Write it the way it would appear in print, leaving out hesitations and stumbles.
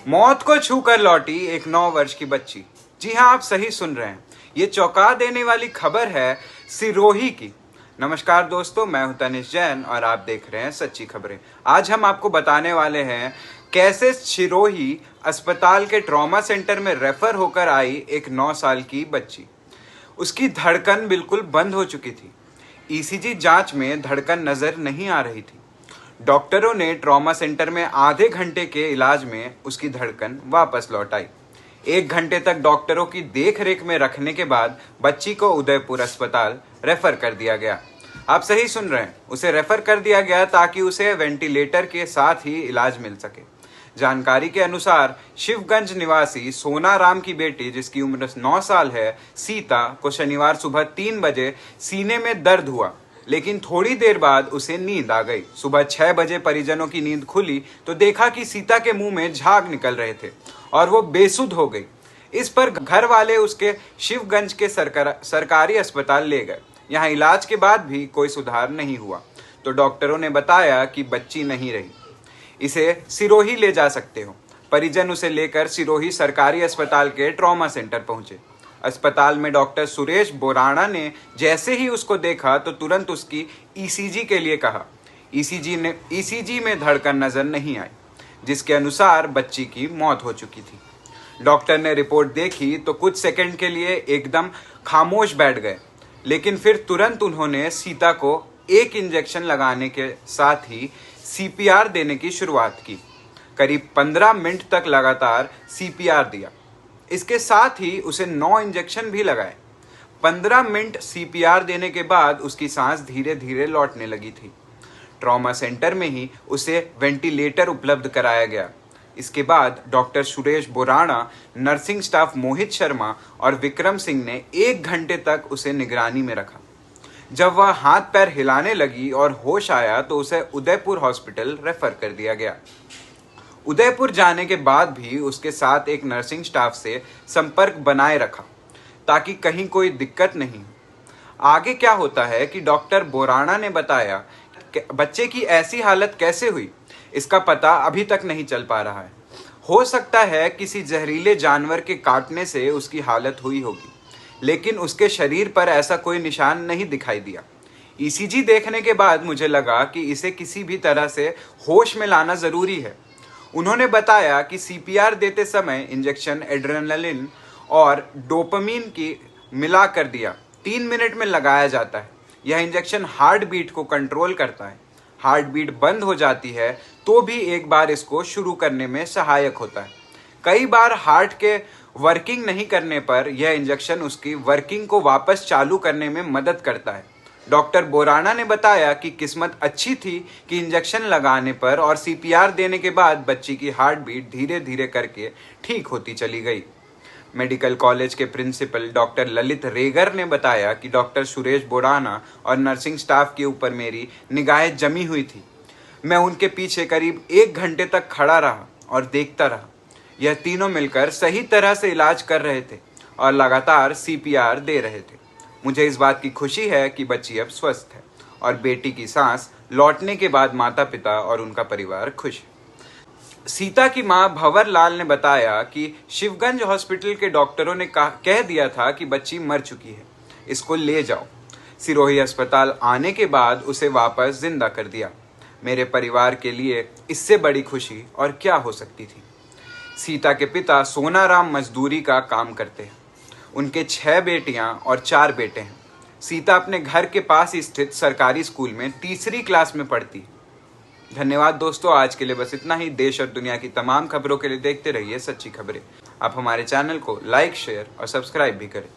मौत को छूकर लौटी एक 9 वर्ष की बच्ची। जी हाँ, आप सही सुन रहे हैं। ये चौंका देने वाली खबर है सिरोही की। नमस्कार दोस्तों, मैं हूं तनिष जैन और आप देख रहे हैं सच्ची खबरें। आज हम आपको बताने वाले हैं कैसे सिरोही अस्पताल के ट्रॉमा सेंटर में रेफर होकर आई एक 9 साल की बच्ची। उसकी धड़कन बिल्कुल बंद हो चुकी थी। ईसीजी जांच में धड़कन नजर नहीं आ रही थी। डॉक्टरों ने ट्रॉमा सेंटर में आधे घंटे के इलाज में उसकी धड़कन वापस लौट आई। 1 घंटे तक डॉक्टरों की देखरेख में रखने के बाद बच्ची को उदयपुर अस्पताल रेफर कर दिया गया। आप सही सुन रहे हैं, उसे रेफर कर दिया गया ताकि उसे वेंटिलेटर के साथ ही इलाज मिल सके। जानकारी के अनुसार शिवगंज निवासी सोना राम की बेटी, जिसकी उम्र 9 साल है, सीता को शनिवार सुबह 3 बजे सीने में दर्द हुआ, लेकिन थोड़ी देर बाद उसे नींद आ गई। सुबह 6 बजे परिजनों की नींद खुली तो देखा कि सीता के मुंह में झाग निकल रहे थे और वो बेसुध हो गई। इस पर घर वाले उसके शिवगंज के सरकारी अस्पताल ले गए। यहाँ इलाज के बाद भी कोई सुधार नहीं हुआ तो डॉक्टरों ने बताया कि बच्ची नहीं रही, इसे सिरोही ले जा सकते हो। परिजन उसे लेकर सिरोही सरकारी अस्पताल के ट्रॉमा सेंटर पहुंचे। अस्पताल में डॉक्टर सुरेश बोराणा ने जैसे ही उसको देखा तो तुरंत उसकी ईसीजी के लिए कहा। ईसीजी में धड़कन नजर नहीं आई, जिसके अनुसार बच्ची की मौत हो चुकी थी। डॉक्टर ने रिपोर्ट देखी तो कुछ सेकंड के लिए एकदम खामोश बैठ गए, लेकिन फिर तुरंत उन्होंने सीता को एक इंजेक्शन लगाने के साथ ही सीपीआर देने की शुरुआत की। करीब 15 मिनट तक लगातार सीपीआर दिया। इसके साथ ही उसे 9 इंजेक्शन भी लगाए। 15 मिनट सीपीआर देने के बाद उसकी सांस धीरे धीरे लौटने लगी थी। ट्रॉमा सेंटर में ही उसे वेंटिलेटर उपलब्ध कराया गया। इसके बाद doctor Suresh Borana, nursing staff Mohit Sharma और विक्रम सिंह ने 1 घंटे तक उसे निगरानी में रखा। जब वह हाथ पैर हिलाने लगी और होश आया तो उसे उदयपुर हॉस्पिटल रेफर कर दिया गया। उदयपुर जाने के बाद भी उसके साथ एक नर्सिंग स्टाफ से संपर्क बनाए रखा ताकि कहीं कोई दिक्कत नहीं हो। आगे क्या होता है कि डॉक्टर बोराणा ने बताया कि बच्चे की ऐसी हालत कैसे हुई, इसका पता अभी तक नहीं चल पा रहा है। हो सकता है किसी जहरीले जानवर के काटने से उसकी हालत हुई होगी, लेकिन उसके शरीर पर ऐसा कोई निशान नहीं दिखाई दिया। ईसीजी देखने के बाद मुझे लगा कि इसे किसी भी तरह से होश में लाना जरूरी है। उन्होंने बताया कि सीपीआर देते समय इंजेक्शन एड्रेनालिन और डोपामिन की मिला कर दिया 3 मिनट में लगाया जाता है। यह इंजेक्शन हार्ट बीट को कंट्रोल करता है। हार्ट बीट बंद हो जाती है तो भी एक बार इसको शुरू करने में सहायक होता है। कई बार हार्ट के वर्किंग नहीं करने पर यह इंजेक्शन उसकी वर्किंग को वापस चालू करने में मदद करता है। डॉक्टर बोराणा ने बताया कि किस्मत अच्छी थी कि इंजेक्शन लगाने पर और सीपीआर देने के बाद बच्ची की हार्ट बीट धीरे धीरे करके ठीक होती चली गई। मेडिकल कॉलेज के प्रिंसिपल डॉक्टर ललित रेगर ने बताया कि डॉक्टर सुरेश बोराणा और नर्सिंग स्टाफ के ऊपर मेरी निगाहें जमी हुई थी। मैं उनके पीछे करीब 1 घंटे तक खड़ा रहा और देखता रहा। यह तीनों मिलकर सही तरह से इलाज कर रहे थे और लगातार सीपीआर दे रहे थे। मुझे इस बात की खुशी है कि बच्ची अब स्वस्थ है और बेटी की सांस लौटने के बाद माता पिता और उनका परिवार खुश है। सीता की मां भंवर लाल ने बताया कि शिवगंज हॉस्पिटल के डॉक्टरों ने कह दिया था कि बच्ची मर चुकी है, इसको ले जाओ। सिरोही अस्पताल आने के बाद उसे वापस जिंदा कर दिया। मेरे परिवार के लिए इससे बड़ी खुशी और क्या हो सकती थी। सीता के पिता सोनाराम मजदूरी का काम करते हैं। उनके 6 बेटियां और 4 बेटे हैं। सीता अपने घर के पास स्थित सरकारी स्कूल में 3री क्लास में पढ़ती है। धन्यवाद दोस्तों, आज के लिए बस इतना ही। देश और दुनिया की तमाम खबरों के लिए देखते रहिए सच्ची खबरें। आप हमारे चैनल को लाइक, शेयर और सब्सक्राइब भी करें।